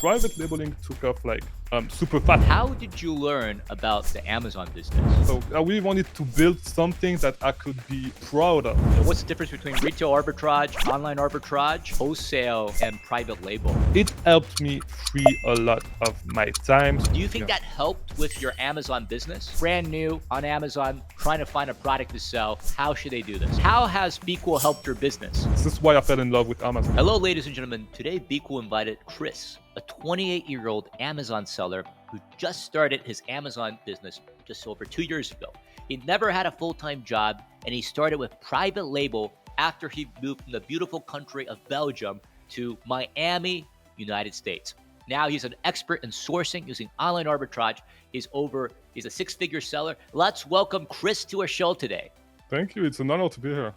private labeling took off like super fast. How did you learn about the Amazon business? So I really wanted to build something that I could be proud of. So what's the difference between retail arbitrage, online arbitrage, wholesale, and private label? It helped me free a lot of my time. Do you think that helped with your Amazon business? Brand new on Amazon, trying to find a product to sell. How should they do this? How has BQool helped your business? This is why I fell in love with Amazon. Hello, ladies and gentlemen. Today, BQool invited Chris, a 28-year-old Amazon seller who just started his Amazon business just over 2 years ago. He never had a full-time job, and he started with private label after he moved from the beautiful country of Belgium to Miami, United States. Now he's an expert in sourcing using online arbitrage. He's a six-figure seller. Let's welcome Chris to our show today. Thank you. It's an honor to be here.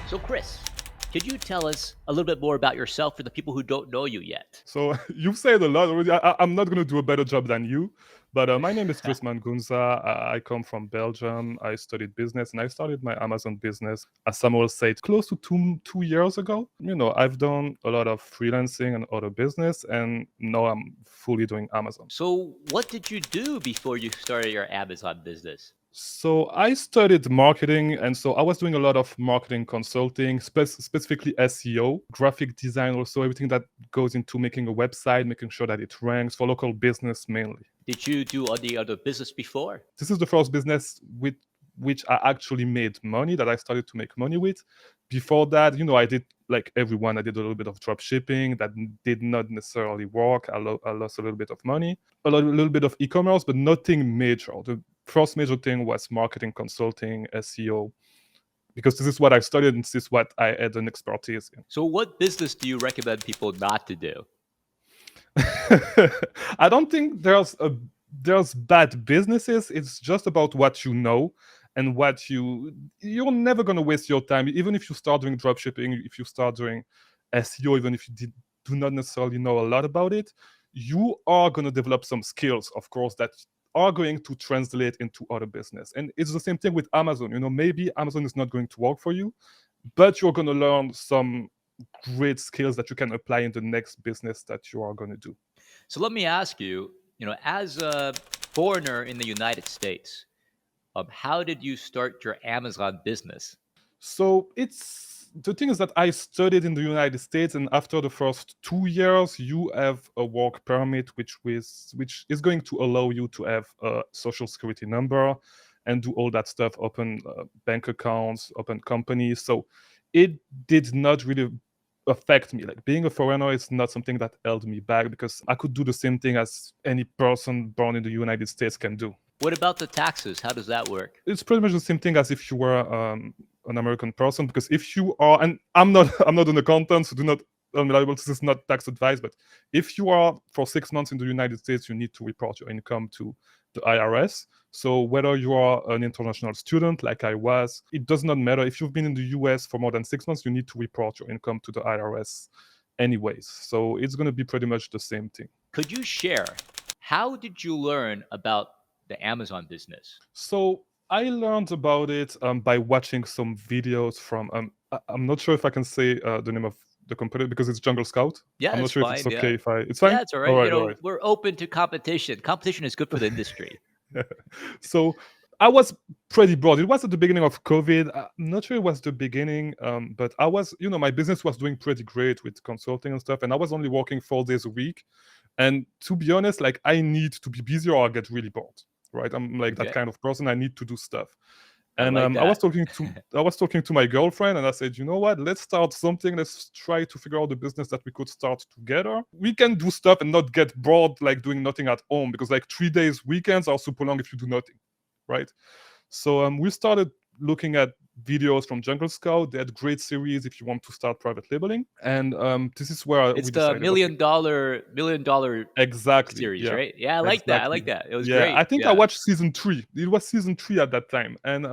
So Chris, could you tell us a little bit more about yourself for the people who don't know you yet? So you've said a lot already. I'm not going to do a better job than you, but my name is Chris Mangunza. I come from Belgium. I studied business and I started my Amazon business, as Samuel said, close to two years ago. You know, I've done a lot of freelancing and other business, and now I'm fully doing Amazon. So what did you do before you started your Amazon business? So I studied marketing, and so I was doing a lot of marketing consulting, specifically SEO, graphic design, also everything that goes into making a website, making sure that it ranks for local business mainly. Did you do any other business before? This is the first business with which I actually made money, that I started to make money with. Before that, you know, I did, like everyone, I did a little bit of drop shipping that did not necessarily work. I lost a little bit of money, a little bit of e-commerce, but nothing major. The first major thing was marketing, consulting, SEO, because this is what I studied and this is what I had an expertise in. So what business do you recommend people not to do? I don't think there's bad businesses. It's just about what you know and what you're never going to waste your time. Even if you start doing dropshipping, if you start doing SEO, even if you do not necessarily know a lot about it, you are going to develop some skills, of course, that are going to translate into other business. And it's the same thing with Amazon. You know, maybe Amazon is not going to work for you, but you're going to learn some great skills that you can apply in the next business that you are going to do. So let me ask you, as a foreigner in the United States, how did you start your Amazon business? So the thing is that I studied in the United States, and after the first 2 years, you have a work permit, which is going to allow you to have a social security number and do all that stuff, open bank accounts, open companies. So it did not really affect me. Like, being a foreigner is not something that held me back, because I could do the same thing as any person born in the United States can do. What about the taxes? How does that work? It's pretty much the same thing as if you were an American person, because if you are, and I'm not an accountant, so do not unreliable. This is not tax advice, but if you are for 6 months in the United States, you need to report your income to the IRS. So whether you are an international student like I was, it does not matter. If you've been in the US for more than 6 months, you need to report your income to the IRS anyways. So it's going to be pretty much the same thing. Could you share, how did you learn about the Amazon business? So I learned about it by watching some videos from, I'm not sure if I can say the name of the company because it's Jungle Scout. Yeah, I'm not sure fine, if it's okay if it's fine? Yeah, it's all right. All right. We're open to competition. Competition is good for the industry. So I was pretty broad. It was at the beginning of COVID. I'm not sure it was the beginning, but I was, my business was doing pretty great with consulting and stuff, and I was only working 4 days a week. And to be honest, like, I need to be busy or I get really bored, right? I'm like that kind of person. I need to do stuff. And I was talking to my girlfriend, and I said, you know what? Let's start something. Let's try to figure out the business that we could start together. We can do stuff and not get bored, like doing nothing at home, because like 3 days weekends are super long if you do nothing, right? So we started looking at videos from Jungle Scout. They had great series if you want to start private labeling, and this is where it's the million dollar exactly series, yeah. right? Yeah, I like that. I like that. It was yeah, great. I think I watched season 3. It was season 3 at that time, and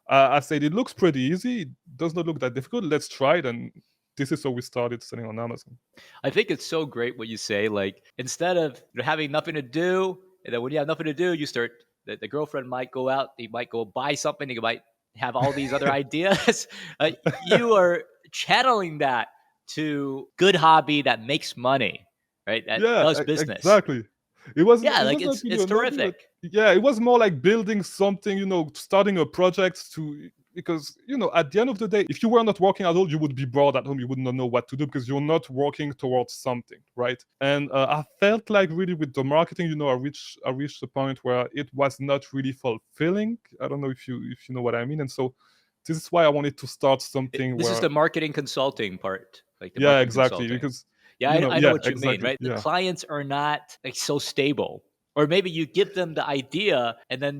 I said, it looks pretty easy. It does not look that difficult. Let's try it. And this is how we started selling on Amazon. I think it's so great what you say. Like, instead of having nothing to do, and then when you have nothing to do, you start. The girlfriend might go out. He might go buy something. He might have all these other ideas. You are channeling that to good hobby that makes money, right? That does business. Exactly. It was Yeah, it like was not really it's a hobby, terrific. but yeah, it was more like building something, starting a project to because at the end of the day, if you were not working at all, you would be bored at home. You would not know what to do because you're not working towards something, right? And I felt like really with the marketing, I reached the point where it was not really fulfilling. I don't know if you know what I mean. And so this is why I wanted to start something This is where the marketing consulting part, like the yeah, marketing exactly, consulting. because Yeah, I know yeah, what you mean, exactly, right? The yeah, clients are not like so stable. Or maybe you give them the idea and then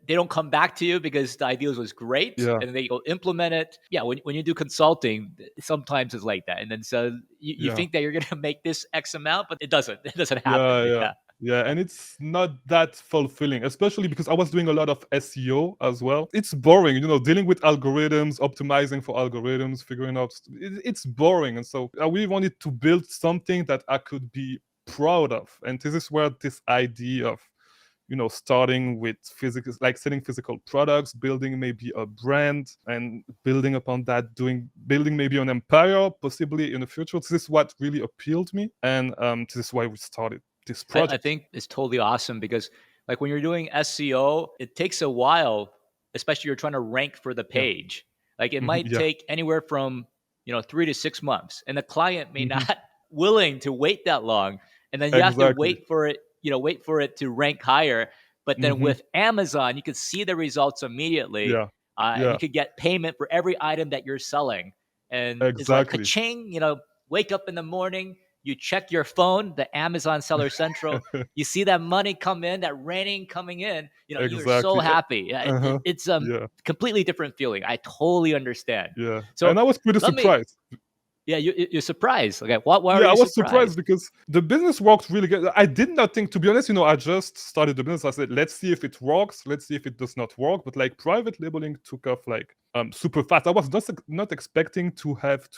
they don't come back to you because the idea was great yeah, and they go implement it. Yeah, when you do consulting, sometimes it's like that. And then so you yeah. think that you're gonna make this X amount, but it doesn't. It doesn't happen. Yeah, yeah, Yeah. yeah, and it's not that fulfilling, especially because I was doing a lot of SEO as well. It's boring, dealing with algorithms, optimizing for algorithms, figuring out. It's boring, and so I really wanted to build something that I could be proud of, and this is where this idea of starting with physical, like selling physical products, building maybe a brand, and building upon that, building maybe an empire, possibly in the future. This is what really appealed me, and this is why we started this I project. think it's totally awesome because like when you're doing SEO, it takes a while, especially you're trying to rank for the Yeah, page. Like it might yeah, take anywhere from 3 to 6 months, and the client may hmm not willing to wait that long, and then you have to exactly. wait for it to rank higher. But then hmm with Amazon, you can see the results immediately, Yeah, and you yeah, could get payment for every item that you're selling, and it's like exactly. ka-ching. Wake up in the morning, you check your phone, the Amazon Seller Central, you see that money come in, that raining coming in, you're so Exactly. happy. Uh-huh. It's Yeah, completely different feeling. I totally understand. yeah, So and I was pretty let me, surprised. yeah, you're surprised. Okay, why are Yeah, I you was surprised surprised? because the business worked really good. I did not think, to be honest, I just started the business. I said, let's see if it works. Let's see if it does not work. But like private labeling took off like super fast. I was not expecting to have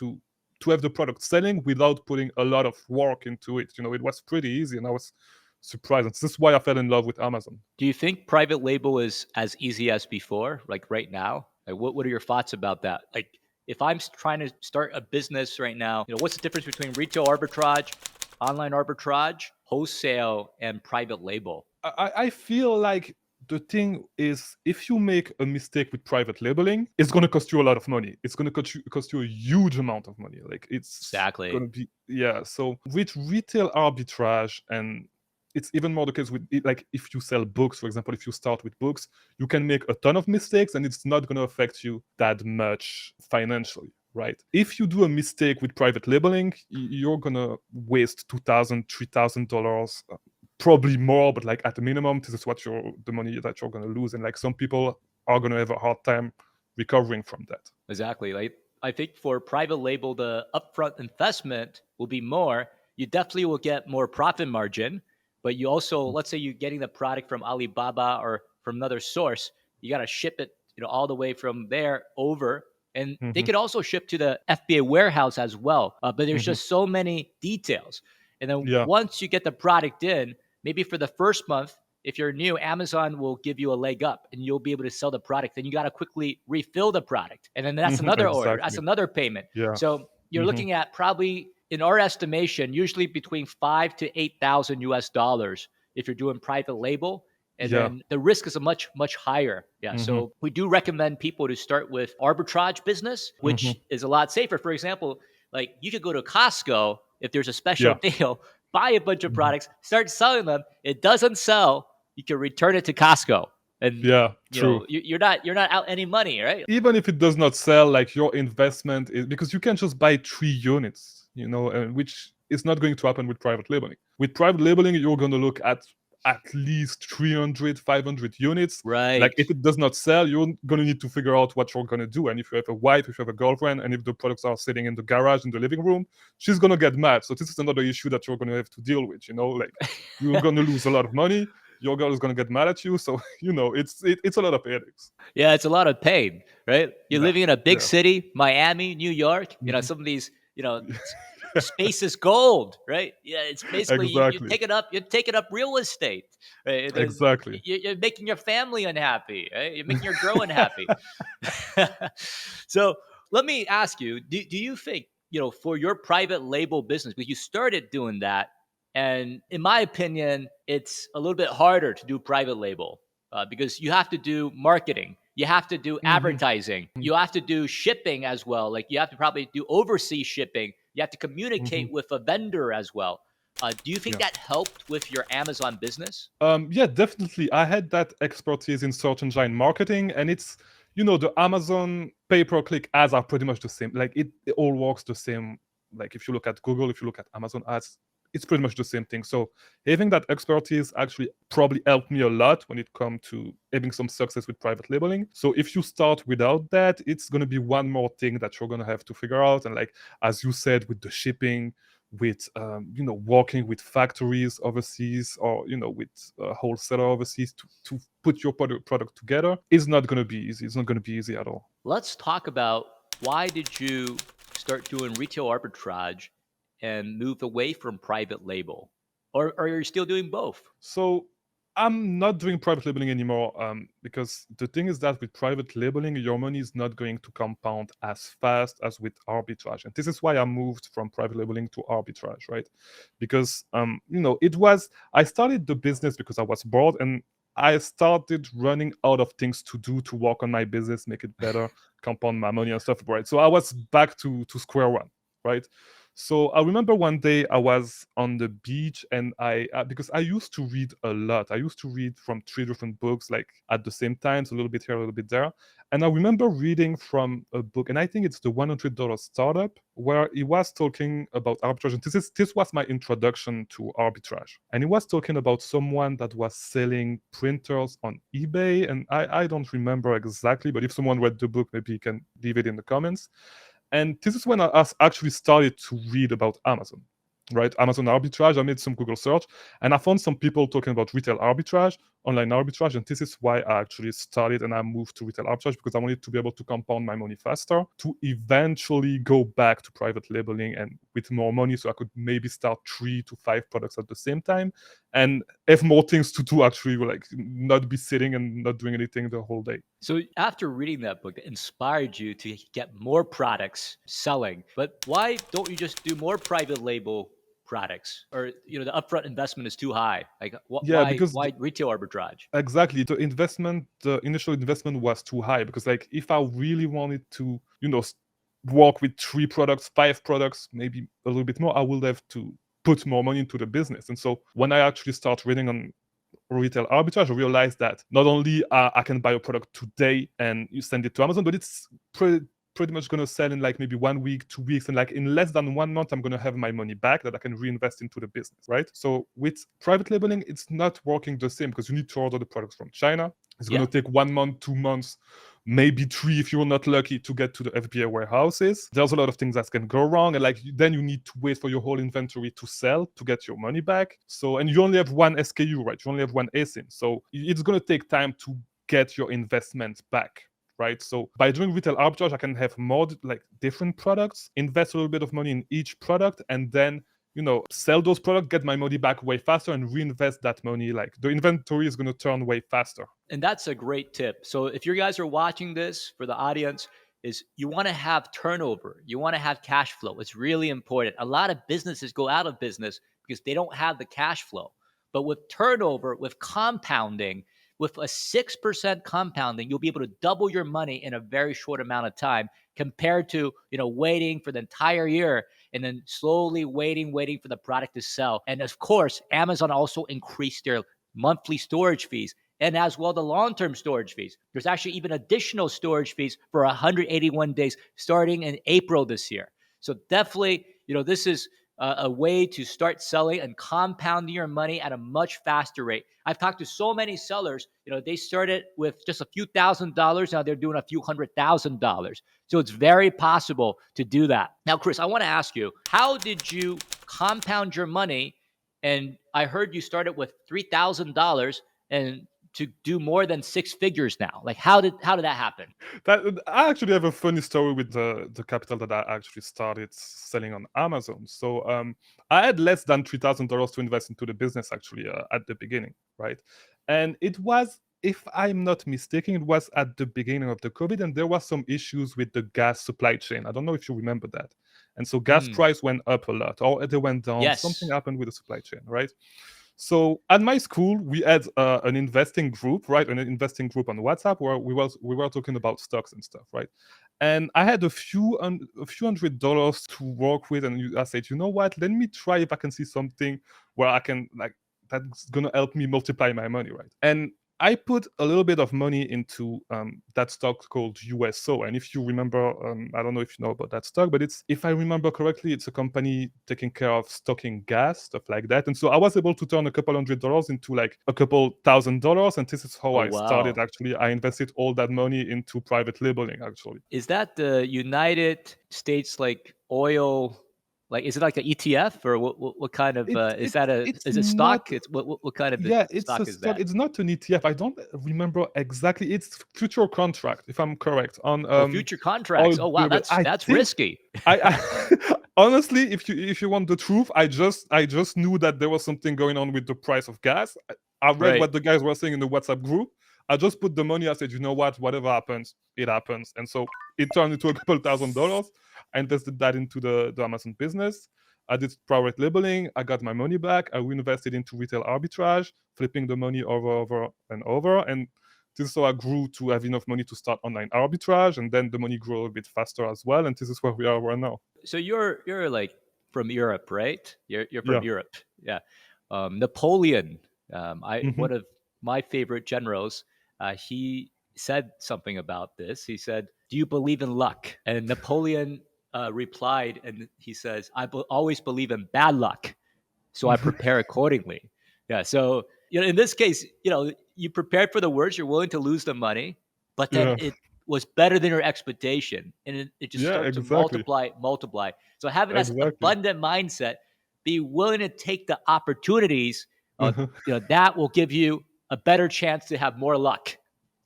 the product selling without putting a lot of work into it. It was pretty easy, and I was surprised. And this is why I fell in love with Amazon. Do you think private label is as easy as before, like right now? Like, what are your thoughts about that? Like, if I'm trying to start a business right now, what's the difference between retail arbitrage, online arbitrage, wholesale, and private label? I feel like the thing is, if you make a mistake with private labeling, it's going to cost you a lot of money. It's going to cost you a huge amount of money. Like it's Exactly. going to be, yeah. So with retail arbitrage, and it's even more the case with it, like if you sell books, for example, if you start with books, you can make a ton of mistakes and it's not going to affect you that much financially. Right. If you do a mistake with private labeling, you're gonna waste $2,000, $3,000, probably more, but like at the minimum, this is the money that you're going to lose, and like some people are going to have a hard time recovering from that. Exactly. Like I think for private label, the upfront investment will be more. You definitely will get more profit margin, but you also, let's say you're getting the product from Alibaba or from another source, you got to ship it, all the way from there over. And they Mm-hmm. could also ship to the FBA warehouse as well. But there's Mm-hmm. just so many details. And then Yeah. once you get the product in, maybe for the first month, if you're new, Amazon will give you a leg up and you'll be able to sell the product. Then you got to quickly refill the product. And then that's Mm-hmm. another order. That's Exactly. another payment. Yeah. So you're Mm-hmm. looking at probably, in our estimation, usually between 5 to 8,000 US dollars if you're doing private label. And Yeah. then the risk is a much, much higher. Yeah. Mm-hmm. So we do recommend people to start with arbitrage business, Mm-hmm. which is a lot safer. For example, like you could go to Costco if there's a special Yeah. deal, buy a bunch of Mm-hmm. products, start selling them. It doesn't sell, you can return it to Costco, and Yeah. True. you're not out any money, right? Even if it does not sell, like your investment is, because you can just buy 3 units, which is not going to happen with private labeling. With private labeling, you're going to look at least 300, 500 units. Like Right. if it does not sell, you're going to need to figure out what you're going to do. And if you have a wife, if you have a girlfriend, and if the products are sitting in the garage, in the living room, she's going to get mad. So this is another issue that you're going to have to deal with. Like you're going to lose a lot of money. Your girl is going to get mad at you. So, it's a lot of headaches. Yeah, it's a lot of pain, right? You're Yeah. living in a big Yeah. city, Miami, New York. Mhm. Some of these, space is gold, right? Yeah, it's basically you Exactly. take it up, you're taking up real estate, right? And then Exactly. you're making your family unhappy, right? You're making your girl unhappy. So let me ask you, do you think, for your private label business, because you started doing that, and in my opinion, it's a little bit harder to do private label because you have to do marketing, you have to do Mhm. advertising, you have to do shipping as well. Like you have to probably do overseas shipping, you have to Mhm. communicate with a vendor as well. Do you think Yeah. that helped with your Amazon business? Yeah, definitely. I had that expertise in search engine marketing, and it's, the Amazon pay-per-click ads are pretty much the same. Like it all works the same. Like if you look at Google, if you look at Amazon ads, it's pretty much the same thing. So having that expertise actually probably helped me a lot when it comes to having some success with private labeling. So if you start without that, it's gonna be one more thing that you're gonna have to figure out. And like as you said, with the shipping, with working with factories overseas, or with wholesaler overseas to put your product together is not going to be easy. It's not going to be easy at all. Let's talk about, why did you start doing retail arbitrage and move away from private label? Or are you still doing both? So I'm not doing private labeling anymore, because the thing is that with private labeling, your money is not going to compound as fast as with arbitrage, and this is why I moved from private labeling to arbitrage, right? Because I started the business because I was bored, and I started running out of things to do to work on my business, make it better, compound my money and stuff, right? So I was back to square one, right? So I remember one day I was on the beach, and I because I used to read a lot. I used to read from three different books like at the same time, so a little bit here, a little bit there. And I remember reading from a book, and I think it's the $100 Startup, where he was talking about arbitrage. And this was my introduction to arbitrage. And he was talking about someone that was selling printers on eBay, and I don't remember exactly, but if someone read the book, maybe you can leave it in the comments. And this is when I actually started to read about Amazon, right? Amazon arbitrage. I made some Google search, and I found some people talking about retail arbitrage, online arbitrage, and this is why I actually started and I moved to retail arbitrage, because I wanted to be able to compound my money faster to eventually go back to private labeling and with more money, so I could maybe start 3 to 5 products at the same time and have more things to do, actually, like not be sitting and not doing anything the whole day. So after reading that book, that inspired you to get more products selling. But why don't you just do more private label products? Or the upfront investment is too high. Like Yeah, why because why retail arbitrage? exactly, the initial investment was too high, because like if I really wanted to, work with 3 products, 5 products, maybe a little bit more, I would have to put more money into the business. And so when I actually start reading on retail arbitrage, I realized that not only I can buy a product today and you send it to Amazon, but it's pretty much going to sell in like maybe 1 week, 2 weeks, and like in less than 1 month, I'm going to have my money back that I can reinvest into the business, right? So with private labeling, it's not working the same, because you need to order the products from China. It's going Yeah. to take 1 month, 2 months, maybe 3 if you're not lucky to get to the FBA warehouses. There's a lot of things that can go wrong, and like then you need to wait for your whole inventory to sell to get your money back. So, and you only have one SKU, right? You only have one ASIN, so it's going to take time to get your investment back, right? So by doing retail arbitrage, I can have more like different products, invest a little bit of money in each product, and then sell those products, get my money back way faster, and reinvest that money. Like the inventory is going to turn way faster. And that's a great tip. So if you guys are watching this, for the audience, is you want to have turnover, you want to have cash flow. It's really important. A lot of businesses go out of business because they don't have the cash flow. But with turnover, with compounding, with a 6% compounding, you'll be able to double your money in a very short amount of time, compared to waiting for the entire year and then slowly waiting for the product to sell. And of course, Amazon also increased their monthly storage fees, and as well the long-term storage fees. There's actually even additional storage fees for 181 days starting in April this year. So definitely, this is a way to start selling and compounding your money at a much faster rate. I've talked to so many sellers, they started with just a few $1,000s. Now they're doing a few $100,000. So it's very possible to do that. Now, Chris, I want to ask you, how did you compound your money? And I heard you started with $3,000 and to do more than 6 figures now. Like how did that happen? That I actually have a funny story with the capital that I actually started selling on Amazon. So I had less than $3,000 to invest into the business, actually, at the beginning, right? And it was if I'm not mistaken, it was at the beginning of the COVID, and there was some issues with the gas supply chain. I don't know if you remember that. And so gas price went up a lot, or they went down. Something Yes. happened with the supply chain, right? So at my school, we had an investing group, right? An investing group on WhatsApp where we were talking about stocks and stuff, right? And I had a few $100 to work with, and I said, you know what? Let me try if I can see something where I can like that's gonna help me multiply my money, right? And I put a little bit of money into that stock called USO. And if you remember, I don't know if you know about that stock, but if I remember correctly, it's a company taking care of stocking gas, stuff like that. And so I was able to turn a couple $100 into like a couple $1,000. And this is how Oh, I started, wow. actually. I invested all that money into private labeling, actually. Is that the United States like oil? Like, is it like an ETF or what kind of is that It's is it stock? not. It's what kind of Yeah, it's a stock is stock. that? It's not an ETF. I don't remember exactly. It's future contract, if I'm correct, on Oh, future oil contracts. Oh, wow, derivative. I that's think risky. I honestly, if you want the truth, I just knew that there was something going on with the price of gas. I read Right. what the guys were saying in the WhatsApp group. I just put the money. I said, you know what, whatever happens, it happens. And so it turned into a couple $1,000s. I invested that into the Amazon business. I did private labeling. I got my money back. I reinvested into retail arbitrage, flipping the money over and over. And this is how I grew to have enough money to start online arbitrage, and then the money grew a bit faster as well. And this is where we are right now. So you're like from Europe, right? You're from Yeah. Europe. Yeah. Napoleon, I Hmm. one of my favorite generals, he said something about this. He said, "Do you believe in luck?" And Napoleon replied, and he says, "Always believe in bad luck, so I prepare accordingly." Yeah. So in this case, you prepared for the worst. You're willing to lose the money, but then Yeah. it was better than your expectation, and it just Yeah. started to Exactly. multiply. So having that Exactly. abundant mindset, be willing to take the opportunities, Uh-huh. that will give you a better chance to have more luck,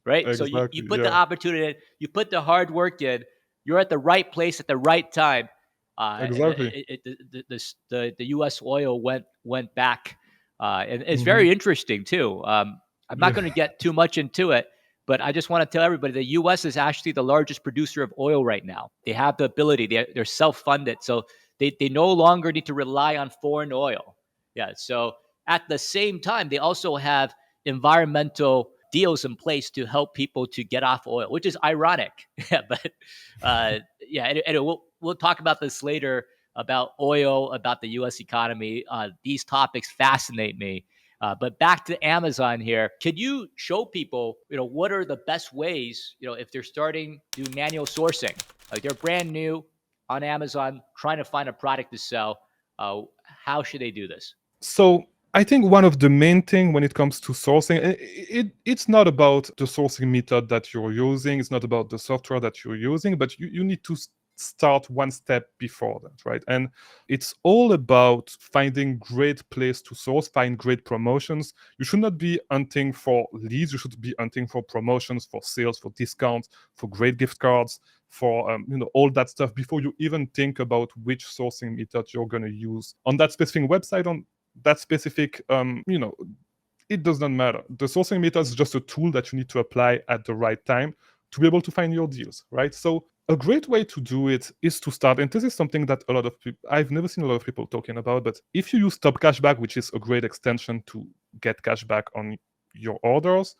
right? So you Exactly. put the Yeah. opportunity in, you put the hard work in, you're at the right place at the right time. And Exactly. the U.S. oil went back, and it's Hmm. very interesting too. I'm not Yeah. going to get too much into it, but I just want to tell everybody the U.S. is actually the largest producer of oil right now. They have the ability; they're self-funded, so they no longer need to rely on foreign oil. Yeah. So at the same time, they also have environmental deals in place to help people to get off oil, which is ironic. Yeah, but yeah, and we'll talk about this later about oil, about the U.S. economy. These topics fascinate me. But back to Amazon here. Can you show people, what are the best ways, if they're starting do manual sourcing, like they're brand new on Amazon, trying to find a product to sell? How should they do this? So I think one of the main thing when it comes to sourcing, it's not about the sourcing method that you're using. It's not about the software that you're using, but you need to start one step before that, right? And it's all about finding great place to source, find great promotions. You should not be hunting for leads. You should be hunting for promotions, for sales, for discounts, for great gift cards, for all that stuff before you even think about which sourcing method you're going to use on that specific website, on that specific it does not matter. The sourcing method is just a tool that you need to apply at the right time to be able to find your deals, right? So a great way to do it is to start, and this is something that a lot of people, I've never seen a lot of people talking about, but if you use Top Cashback, which is a great extension to get cashback on your orders,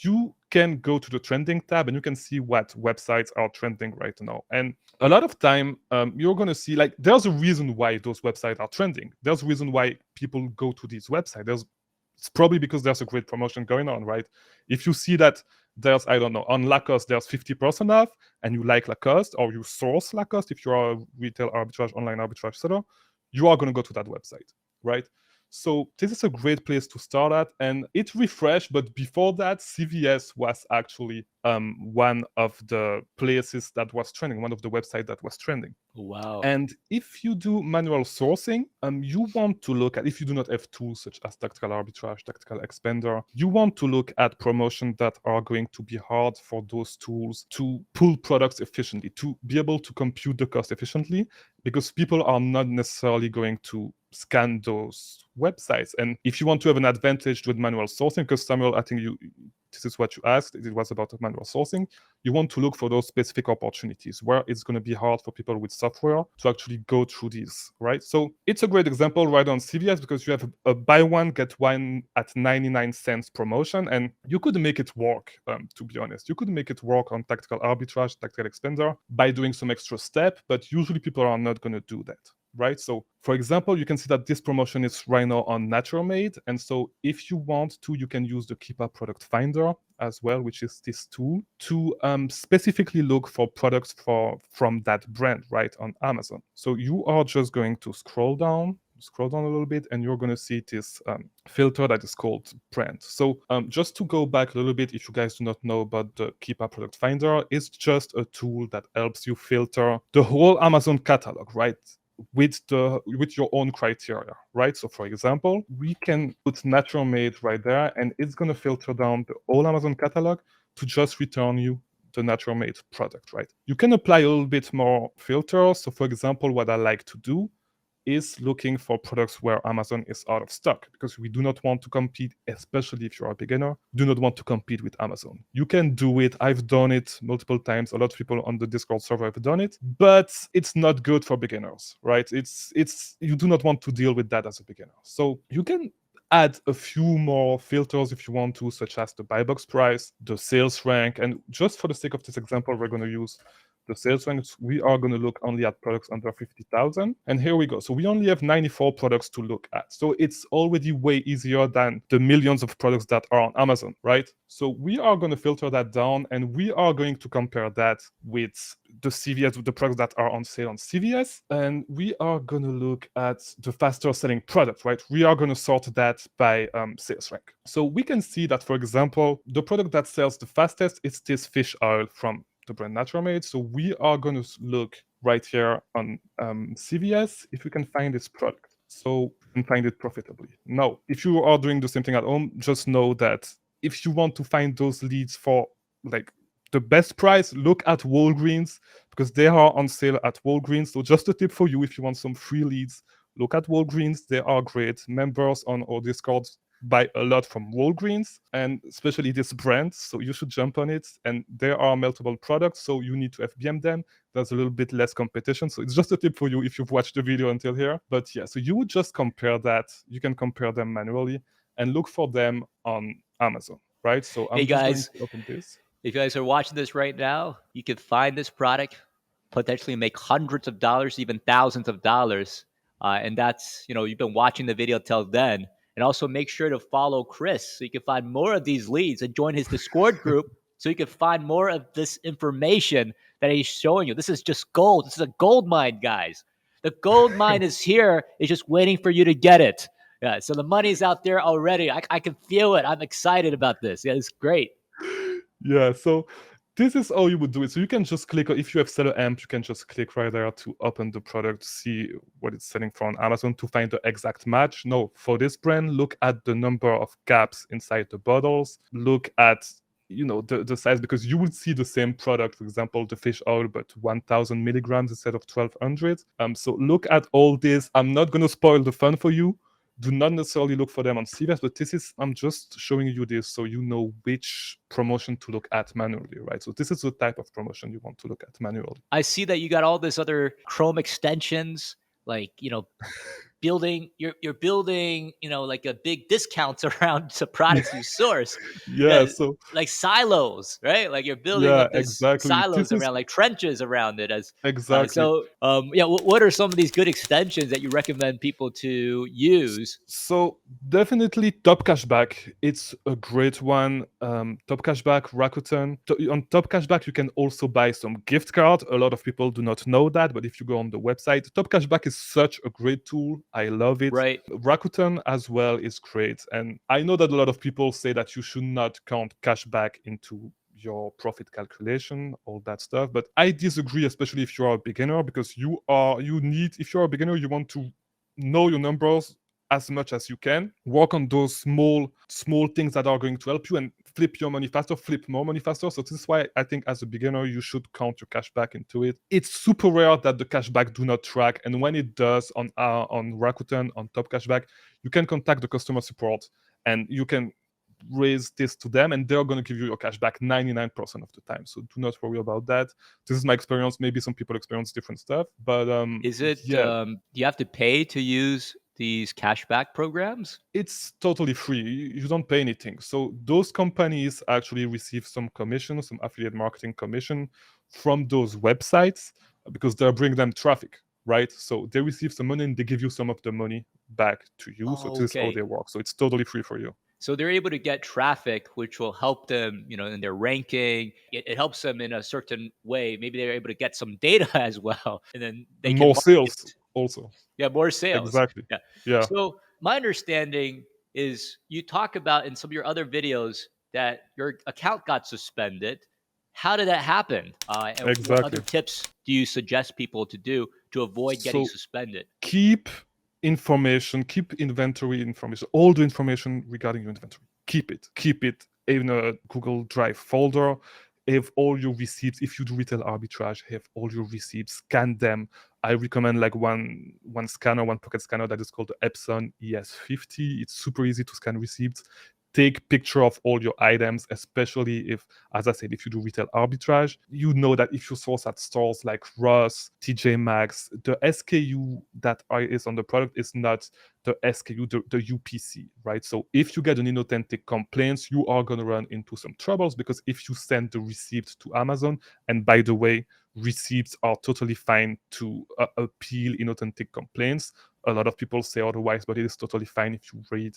you can go to the trending tab and you can see what websites are trending right now. And a lot of time, you're going to see, like, there's a reason why those websites are trending. There's a reason why people go to these websites. It's probably because there's a great promotion going on, right? If you see that there's, I don't know, on Lacoste, there's 50% off, and you like Lacoste, or you source Lacoste, if you're a retail arbitrage, online arbitrage seller, you are going to go to that website, right? So this is a great place to start at, and it refreshed. But before that, CVS was actually one of the places that was trending, one of the websites that was trending. Wow. And if you do manual sourcing, you want to look at, if you do not have tools such as tactical arbitrage, tactical expander, you want to look at promotions that are going to be hard for those tools to pull products efficiently, to be able to compute the cost efficiently, because people are not necessarily going to scan those websites. And if you want to have an advantage with manual sourcing, because Samuel, I think this is what you asked. It was about manual sourcing. You want to look for those specific opportunities where it's going to be hard for people with software to actually go through these, right? So it's a great example right on CVS because you have a buy one, get one at 99 cents promotion, and you could make it work, to be honest. You could make it work on tactical arbitrage, tactical expander by doing some extra step, but usually people are not going to do that. Right? So, for example, you can see that this promotion is right now on Natural Made. And so, if you want to, you can use the Keepa Product Finder as well, which is this tool to specifically look for products from that brand, right, on Amazon. So, you are just going to scroll down a little bit, and you're going to see this filter that is called brand. So just to go back a little bit, if you guys do not know about the Keepa Product Finder, it's just a tool that helps you filter the whole Amazon catalog, right? With your own criteria, right? So for example, we can put Natural Made right there, and it's going to filter down the whole Amazon catalog to just return you the Natural Made product, right? You can apply a little bit more filters. So for example, what I like to do is looking for products where Amazon is out of stock, because we do not want to compete, especially if you're a beginner, do not want to compete with Amazon. You can do it. I've done it multiple times. A lot of people on the Discord server have done it, but it's not good for beginners, right? It's you do not want to deal with that as a beginner. So you can add a few more filters if you want to, such as the buy box price, the sales rank, and just for the sake of this example, we're going to use the sales ranks. We are going to look only at products under 50,000. And here we go. So we only have 94 products to look at. So it's already way easier than the millions of products that are on Amazon, right? So we are going to filter that down, and we are going to compare that with the CVS, with the products that are on sale on CVS. And we are going to look at the faster selling product, right? We are going to sort that by sales rank. So we can see that, for example, the product that sells the fastest is this fish oil from the brand Natural Made. So we are going to look right here on CVS if we can find this product. So we can find it profitably. Now, if you are doing the same thing at home, just know that if you want to find those leads for like the best price, look at Walgreens, because they are on sale at Walgreens. So just a tip for you, if you want some free leads, look at Walgreens. They are great. Members on our Discord buy a lot from Walgreens, and especially this brand, so you should jump on it. And there are multiple products, so you need to FBM them. There's a little bit less competition, so it's just a tip for you if you've watched the video until here. But yeah, so you would just compare that. You can compare them manually and look for them on Amazon, right? So I'm Hey just going guys, to open this. if you guys are watching this right now, you can find this product, potentially make hundreds of dollars, even thousands of dollars. And that's, you've been watching the video till then. And also make sure to follow Chris so you can find more of these leads and join his Discord group so you can find more of this information that he's showing you. This is just gold. This is a gold mine, guys. The gold mine is here. It's just waiting for you to get it. Yeah, so the money's out there already. I can feel it. I'm excited about this. Yeah, it's great. Yeah, so this is how you would do it. So you can just click, if you have seller amp, you can just click right there to open the product, see what it's selling for on Amazon to find the exact match. No, for this brand, look at the number of gaps inside the bottles. Look at the size, because you would see the same product, for example, the fish oil, but 1000 milligrams instead of 1200. So look at all this. I'm not going to spoil the fun for you. Do not necessarily look for them on CVS, but I'm just showing you this so you know which promotion to look at manually, right? So this is the type of promotion you want to look at manually. I see that you got all this other Chrome extensions, like, building, you're building, like a big discounts around the products you source. Yeah, so like silos, right? Like you're building yeah, up this exactly. silos around, like trenches around it. As exactly. what are some of these good extensions that you recommend people to use? So definitely Top Cashback. It's a great one. Top Cashback, Rakuten. On Top Cashback, you can also buy some gift cards. A lot of people do not know that, but if you go on the website, Top Cashback is such a great tool. I love it. Right. Rakuten as well is great. And I know that a lot of people say that you should not count cashback into your profit calculation, all that stuff. But I disagree, especially if you're a beginner, because if you're a beginner, you want to know your numbers as much as you can. Work on those small things that are going to help you and flip your money faster, flip more money faster. So this is why I think as a beginner, you should count your cashback into it. It's super rare that the cashback do not track. And when it does on Rakuten, on Top Cashback, you can contact the customer support and you can raise this to them, and they're going to give you your cash back 99% of the time. So do not worry about that. This is my experience. Maybe some people experience different stuff, but Is it? yeah, Do you have to pay to use these cashback programs? it's totally free. You don't pay anything. So those companies actually receive some commission, some affiliate marketing commission from those websites because they're bringing them traffic, right? So they receive some money and they give you some of the money back to you. So this is how they work. So it's totally free for you. So they're able to get traffic, which will help them, in their ranking. It helps them in a certain way. Maybe they're able to get some data as well, and then they And can more market. sales also. Yeah, more sales. Exactly. Yeah. Yeah. So my understanding is you talk about in some of your other videos that your account got suspended. How did that happen? And what other Exactly. tips do you suggest people to do to avoid getting So suspended? keep information, keep inventory information, all the information regarding your inventory. Keep it in a Google Drive folder. Have all your receipts. If you do retail arbitrage, have all your receipts, scan them. I recommend like one scanner, one pocket scanner that is called the Epson ES50. It's super easy to scan receipts. Take picture of all your items, especially if, as I said, if you do retail arbitrage, you know that if you source at stores like Ross, TJ Maxx, the SKU that is on the product is not the SKU, the UPC, right? So if you get an inauthentic complaints, you are going to run into some troubles because if you send the receipt to Amazon, and by the way, receipts are totally fine to appeal inauthentic complaints. A lot of people say otherwise, but it is totally fine if you read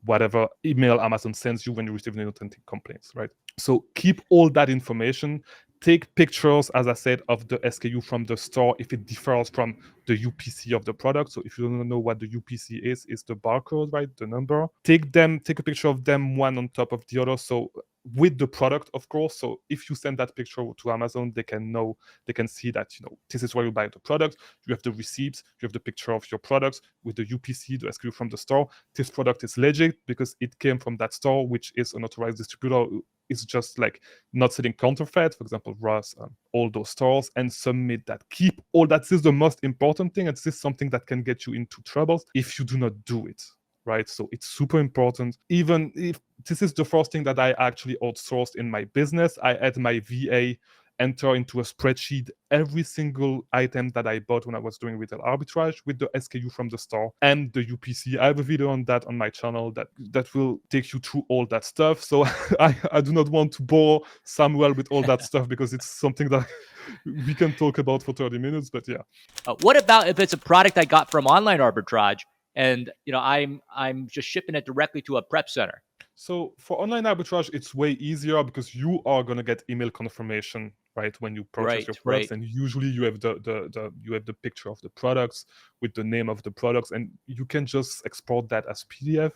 whatever email Amazon sends you when you receive an inauthentic complaints, right? So keep all that information. Take pictures, as I said, of the SKU from the store if it differs from the UPC of the product. So if you don't know what the UPC is, it's the barcode, right? The number. Take a picture of them one on top of the other. So with the product, of course. So if you send that picture to Amazon, they can see that, this is where you buy the product. You have the receipts, you have the picture of your products with the UPC, the SKU from the store. This product is legit because it came from that store, which is an authorized distributor. It's just like not selling counterfeit, for example, Ross, all those stores, and submit that. Keep all that. This is the most important thing, and this is something that can get you into troubles if you do not do it, right? So it's super important. Even if this is the first thing that I actually outsourced in my business, I had my VA enter into a spreadsheet every single item that I bought when I was doing retail arbitrage with the SKU from the store and the UPC. I have a video on that on my channel that will take you through all that stuff. So I do not want to bore Samuel with all that stuff because it's something that we can talk about for 30 minutes, but yeah. What about if it's a product I got from online arbitrage and I'm just shipping it directly to a prep center? So for online arbitrage, it's way easier because you are gonna get email confirmation, right, when you purchase your products, and usually you have the picture of the products with the name of the products, and you can just export that as PDF,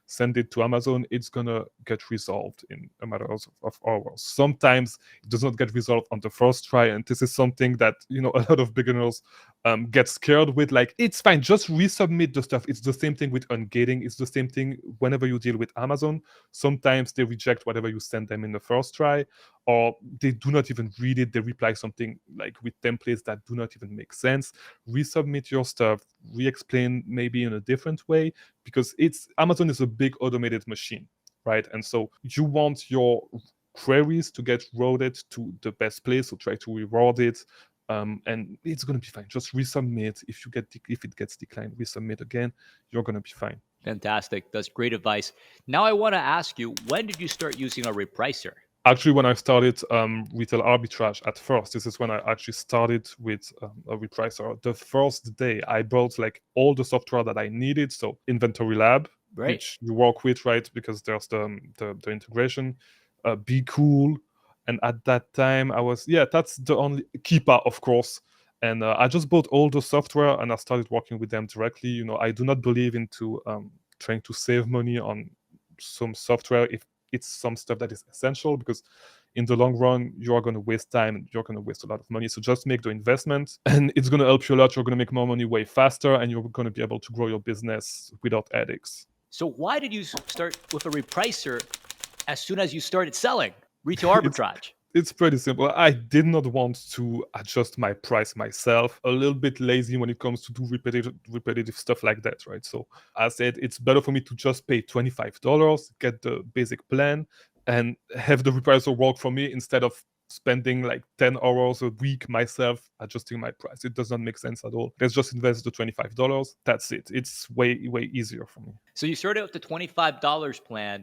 send it to Amazon. It's gonna get resolved in a matter of hours. Sometimes it does not get resolved on the first try, and this is something that a lot of beginners get scared with. Like, it's fine, just resubmit the stuff. It's the same thing with ungating. It's the same thing whenever you deal with Amazon. Sometimes they reject whatever you send them in the first try, or they do not even read it. They reply something like with templates that do not even make sense. Resubmit your stuff, re-explain maybe in a different way, because Amazon is a big automated machine, right? And so you want your queries to get routed to the best place, so try to reward it. And it's going to be fine. Just resubmit. If it gets declined, resubmit again. You're going to be fine. Fantastic. That's great advice. Now I want to ask you, when did you start using a repricer? Actually, when I started retail arbitrage at first, this is when I actually started with a repricer. The first day I built like all the software that I needed. So Inventory Lab, which you work with, right? Because there's the integration, BQool. And at that time that's the only Keepa, of course. And I just bought all the software and I started working with them directly. I do not believe into trying to save money on some software if it's some stuff that is essential, because in the long run you are going to waste time and you're going to waste a lot of money. So just make the investment and it's going to help you a lot. You're going to make more money way faster and you're going to be able to grow your business without headaches. So why did you start with a repricer as soon as you started selling retail arbitrage? It's pretty simple. I did not want to adjust my price myself. A little bit lazy when it comes to do repetitive stuff like that, right? So I said it's better for me to just pay $25, get the basic plan, and have the repricer work for me instead of spending like 10 hours a week myself adjusting my price. It does not make sense at all. Let's just invest the $25. That's it. It's way, way easier for me. So you started with the $25 plan.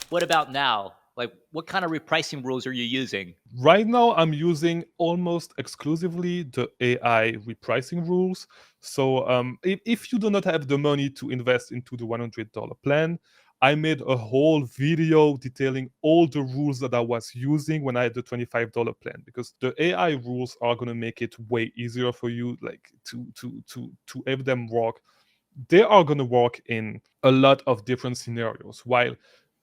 What about now? Like, what kind of repricing rules are you using? Right now, I'm using almost exclusively the AI repricing rules. So if you do not have the money to invest into the $100 plan, I made a whole video detailing all the rules that I was using when I had the $25 plan, because the AI rules are going to make it way easier for you, like to have them work. They are going to work in a lot of different scenarios, while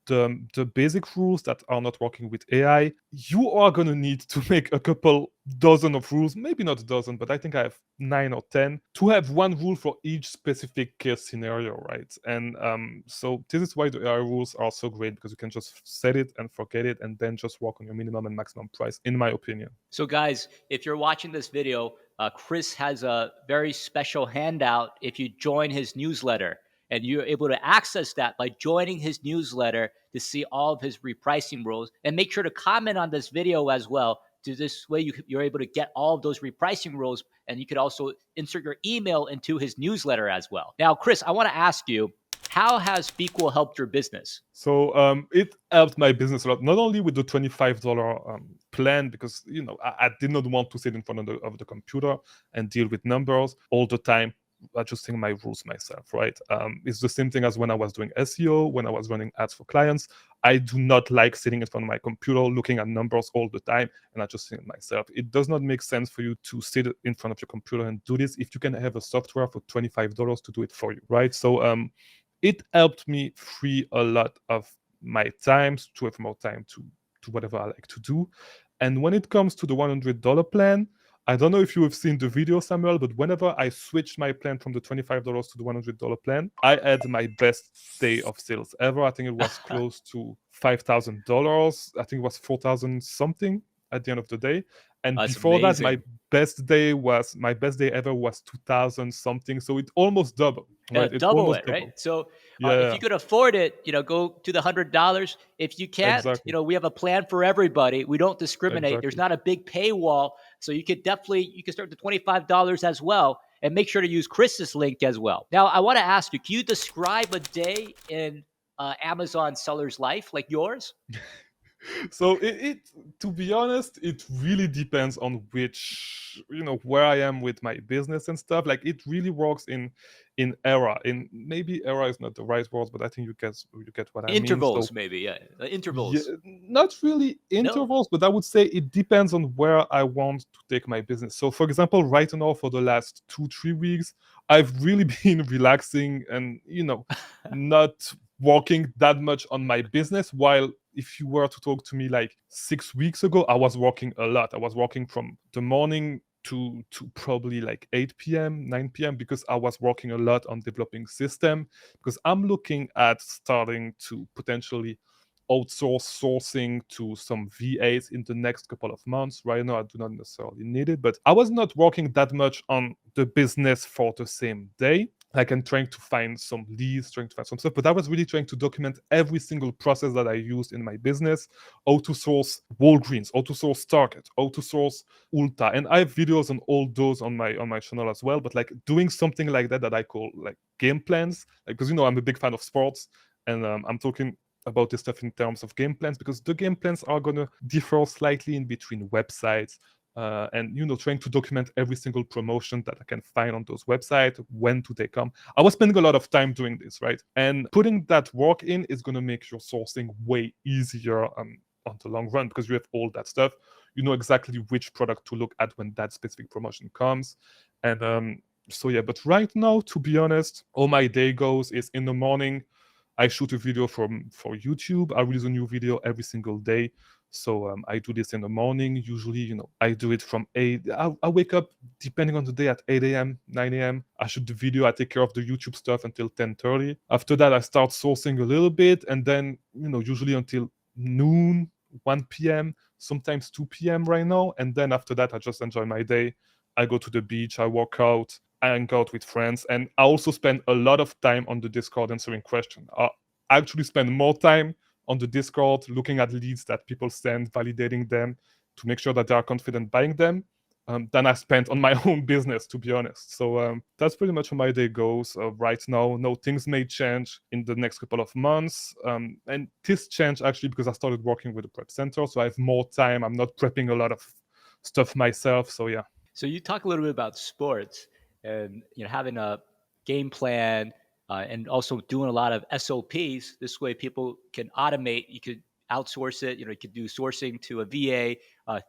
the basic rules that are not working with AI, you are going to need to make a couple dozen of rules, maybe not a dozen, but I think I have 9 or 10, to have one rule for each specific case scenario, right? And so this is why the AI rules are so great, because you can just set it and forget it and then just work on your minimum and maximum price, in my opinion. So, guys, if you're watching this video, Chris has a very special handout if you join his newsletter. And you're able to access that by joining his newsletter to see all of his repricing rules. And make sure to comment on this video as well. To this way, you're able to get all of those repricing rules. And you could also insert your email into his newsletter as well. Now, Chris, I want to ask you, how has BQool helped your business? So it helped my business a lot, not only with the $25 plan, because I did not want to sit in front of the computer and deal with numbers all the time, adjusting my rules myself, right? It's the same thing as when I was doing SEO, when I was running ads for clients. I do not like sitting in front of my computer looking at numbers all the time and adjusting it myself. It does not make sense for you to sit in front of your computer and do this if you can have a software for $25 to do it for you, right? So it helped me free a lot of my time to have more time to whatever I like to do. And when it comes to the $100 plan, I don't know if you have seen the video, Samuel, but whenever I switched my plan from the $25 to the $100 plan, I had my best day of sales ever. I think it was close to $5,000. I think it was 4,000 something at the end of the day. And That's before amazing. that, my best day ever was 2,000 something. So it almost doubled. Right? Yeah, double almost it, right? doubled. So Yeah, if you could afford it, go to the $100. If you can't, exactly. we have a plan for everybody. We don't discriminate. There's Exactly. not a big paywall, so you could start with $25 as well, and make sure to use Chris's link as well. Now, I want to ask you, can you describe a day in Amazon seller's life like yours? So it to be honest, it really depends on which where I am with my business and stuff. Like it really works in era. In maybe era is not the right word, but I think you get what I mean. So Intervals, maybe, yeah. yeah, Intervals. not really No? intervals, but I would say it depends on where I want to take my business. So for example, right now for the last 2-3 weeks, I've really been relaxing and not working that much on my business, while if you were to talk to me like 6 weeks ago, I was working a lot. I was working from the morning to probably like 8 p.m., 9 p.m. because I was working a lot on developing system, because I'm looking at starting to potentially outsource sourcing to some VAs in the next couple of months. Right now, I do not necessarily need it, but I was not working that much on the business for the same day. Like I'm trying to find some leads, trying to find some stuff, but I was really trying to document every single process that I used in my business, how to source Walgreens, how to source Target, how to source Ulta. And I have videos on all those on my channel as well. But like doing something like that I call like game plans, because I'm a big fan of sports, and I'm talking about this stuff in terms of game plans, because the game plans are going to differ slightly in between websites, and trying to document every single promotion that I can find on those websites. When do they come? I was spending a lot of time doing this, right? And putting that work in is going to make your sourcing way easier on the long run, because you have all that stuff. You know exactly which product to look at when that specific promotion comes. And so yeah, but right now, to be honest, all my day goes is in the morning I shoot a video for YouTube. I release a new video every single day. So I do this in the morning. Usually, I do it from 8. I wake up, depending on the day, at 8 a.m., 9 a.m. I shoot the video. I take care of the YouTube stuff until 10:30. After that, I start sourcing a little bit. And then, usually until noon, 1 p.m., sometimes 2 p.m. right now. And then after that, I just enjoy my day. I go to the beach, I work out, I hang out with friends. And I also spend a lot of time on the Discord answering questions. I actually spend more time on the Discord looking at leads that people send, validating them to make sure that they are confident buying them, than I spent on my own business, to be honest. So that's pretty much how my day goes right now. No, things may change in the next couple of months. And this changed actually because I started working with the prep center. So I have more time. I'm not prepping a lot of stuff myself. So yeah. So you talk a little bit about sports and having a game plan and also doing a lot of SOPs. This way, people can automate. You could outsource it. You could do sourcing to a VA,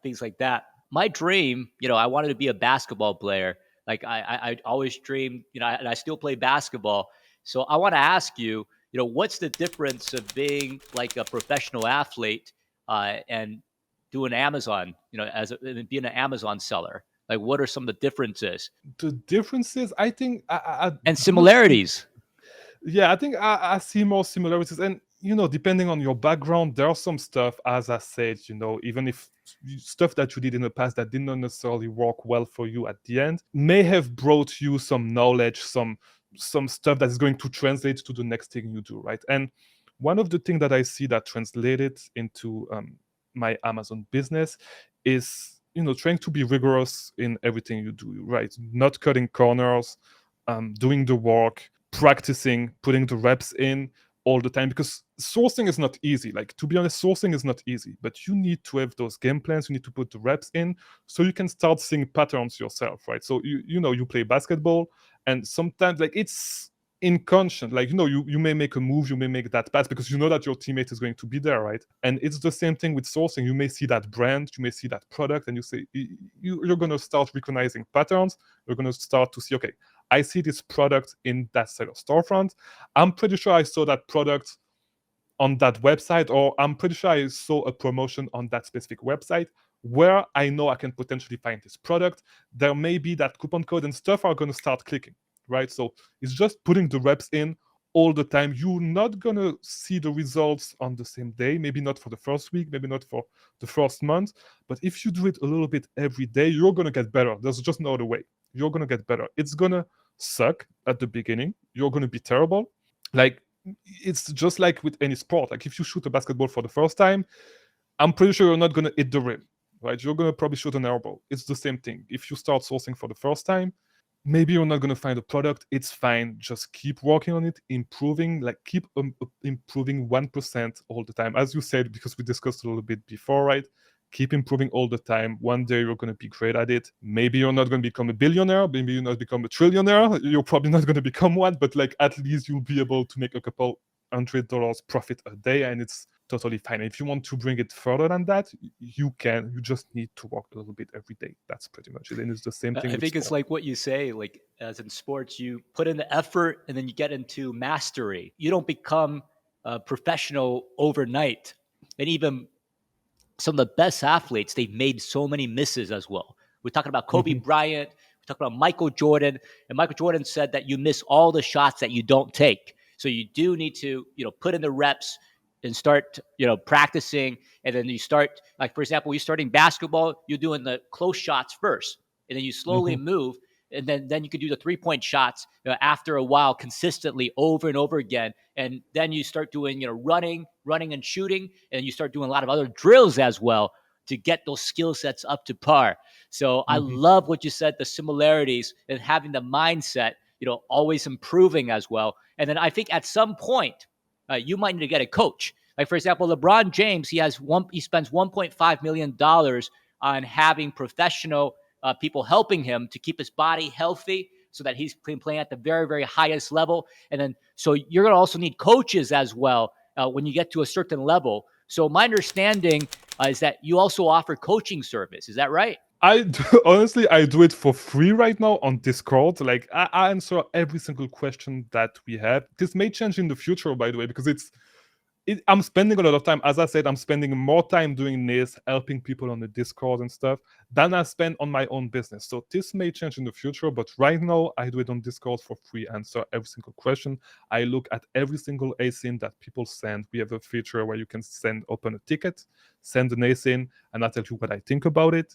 things like that. My dream, I wanted to be a basketball player. Like I always dreamed, and I still play basketball. So I want to ask you, what's the difference of being like a professional athlete and doing Amazon, being an Amazon seller? Like, what are some of the differences? The differences, I think, and similarities. Yeah, I think I see more similarities. And, depending on your background, there are some stuff, as I said, even if stuff that you did in the past that didn't necessarily work well for you at the end may have brought you some knowledge, some stuff that is going to translate to the next thing you do, right? And one of the things that I see that translated into my Amazon business is, trying to be rigorous in everything you do, right? Not cutting corners, doing the work, practicing, putting the reps in all the time, because sourcing is not easy. Like, to be honest, sourcing is not easy, but you need to have those game plans. You need to put the reps in so you can start seeing patterns yourself, right? So you play basketball, and sometimes like it's inconscient, like you may make a move, you may make that pass because you know that your teammate is going to be there, right? And it's the same thing with sourcing. You may see that brand, you may see that product, and you say you're going to start recognizing patterns. You're going to start to see, okay, I see this product in that seller storefront. I'm pretty sure I saw that product on that website, or I'm pretty sure I saw a promotion on that specific website where I know I can potentially find this product. There may be that coupon code and stuff are going to start clicking, right? So it's just putting the reps in all the time. You're not going to see the results on the same day, maybe not for the first week, maybe not for the first month, but if you do it a little bit every day, you're going to get better. There's just no other way. You're going to get better. It's going to suck at the beginning. You're going to be terrible. Like, it's just like with any sport. Like, if you shoot a basketball for the first time, I'm pretty sure you're not going to hit the rim, right? You're going to probably shoot an airball. It's the same thing. If you start sourcing for the first time, maybe you're not going to find a product. It's fine. Just keep working on it, improving, like keep improving 1% all the time. As you said, because we discussed a little bit before, right? Keep improving all the time. One day you're going to be great at it. Maybe you're not going to become a billionaire. Maybe you're not become a trillionaire. You're probably not going to become one, but like at least you'll be able to make a couple $100 profit a day, and it's totally fine. If you want to bring it further than that, you can. You just need to work a little bit every day. That's pretty much it. And it's the same thing. I think it's like what you say, like as in sports, you put in the effort and then you get into mastery. You don't become a professional overnight. And even some of the best athletes, they've made so many misses as well. We're talking about Kobe Bryant. We're talking about Michael Jordan. And Michael Jordan said that you miss all the shots that you don't take. So you do need to, put in the reps and start, practicing. And then you start, like, for example, you're starting basketball, you're doing the close shots first. And then you slowly move. And then you can do the 3-point shots after a while, consistently over and over again. And then you start doing, running and shooting. And you start doing a lot of other drills as well to get those skill sets up to par. So I love what you said, the similarities and having the mindset, always improving as well. And then I think at some point, you might need to get a coach. Like, for example, LeBron James, he spends $1.5 million on having professional people helping him to keep his body healthy so that he's playing at the very, very highest level. And then, so you're going to also need coaches as well when you get to a certain level. So my understanding is that you also offer coaching service. Is that right? Honestly, I do it for free right now on Discord. Like, I answer every single question that we have. This may change in the future, by the way, because I'm spending a lot of time. As I said, I'm spending more time doing this, helping people on the Discord and stuff, than I spend on my own business. So this may change in the future, but right now I do it on Discord for free, answer every single question. I look at every single ASIN that people send. We have a feature where you can open a ticket, send an ASIN, and I tell you what I think about it.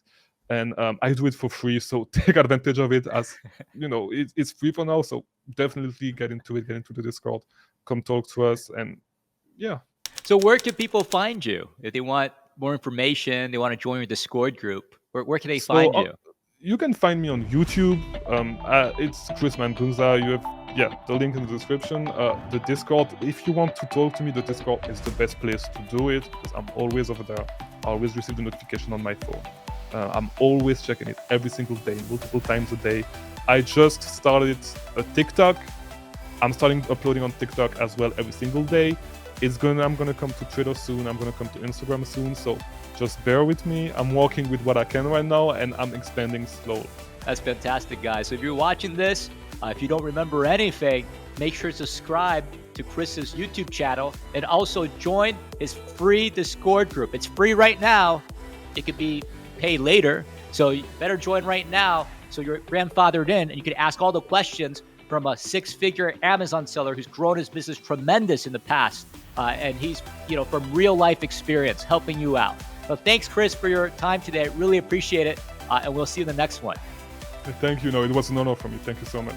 And I do it for free, so take advantage of it. As you know, it's free for now, so definitely get into it, get into the Discord, come talk to us, and yeah. So where can people find you if they want more information? They want to join your Discord group. Where can they find you? You can find me on YouTube. It's Chris Mangunza. You have the link in the description. The Discord. If you want to talk to me, the Discord is the best place to do it because I'm always over there. I always receive the notification on my phone. I'm always checking it every single day, multiple times a day. I just started a TikTok. I'm starting uploading on TikTok as well every single day. I'm gonna come to Twitter soon. I'm gonna come to Instagram soon. So just bear with me. I'm working with what I can right now, and I'm expanding slowly. That's fantastic, guys. So if you're watching this, if you don't remember anything, make sure to subscribe to Chris's YouTube channel and also join his free Discord group. It's free right now. It could be paid later. So you better join right now so you're grandfathered in and you can ask all the questions from a six-figure Amazon seller who's grown his business tremendous in the past. And he's, from real life experience helping you out. So thanks, Chris, for your time today. I really appreciate it. And we'll see you in the next one. Thank you. No, it was an honor for me. Thank you so much.